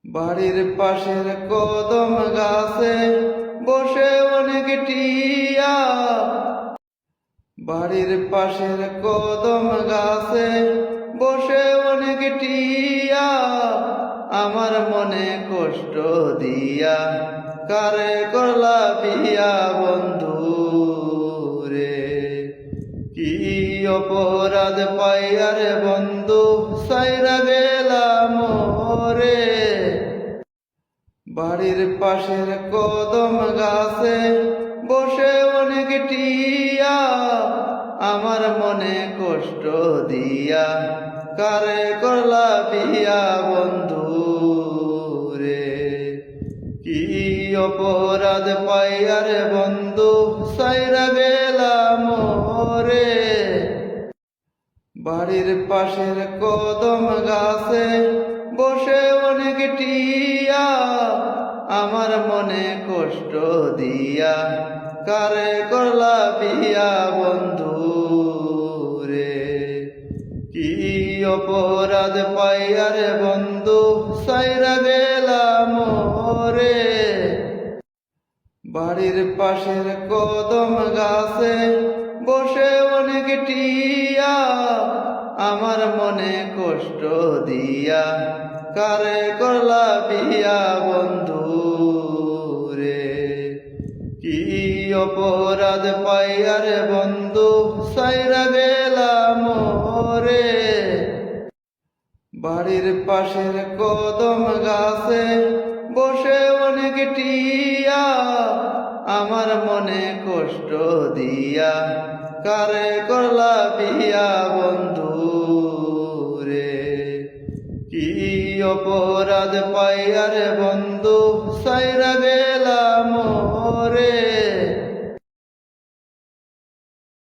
বাড়ির পাশের কদম গাছে বসে অনেক টিয়া, বাড়ির পাশের কদম গাছে বসে অনেক টিয়া, আমার মনে কষ্ট দিয়া কারে করলা বিয়া বন্ধু রে। কি অপরাধ পাইয়ারে বন্ধু সাইরা গেলাম রে। বাড়ির পাশের কদম গাছে বসে অনেক টিয়া, আমার মনে কষ্ট দিয়া কারে করলা বিয়া বন্ধু রে। কি অপরাধ পাইয়ারে বন্ধু সাইরা গেলাম রে। বাড়ির পাশের কদম গাছে বসে অনেক টিয়া, আমার মনে কষ্ট দিয়া কারে করলা বিয়া বন্ধু রে। কি অপরাধ পাইয়ারে বন্ধু সাইরা গেলাম রে। বাড়ির পাশের কদম গাছে বসে অনেক টিয়া, আমার মনে কষ্ট দিয়া কারে করলা বিয়া বন্ধু রে। কি অপরাধ পাইয়ারে বন্ধু সাইরা গেলাম রে। বাড়ির পাশের কদম গাছে বসে অনেক টিয়া, আমার মনে কষ্ট দিয়া কারে করলা বিয়া বন্ধু রে। কি অপরাধ পাইয়ারে বন্ধু সাইরা গে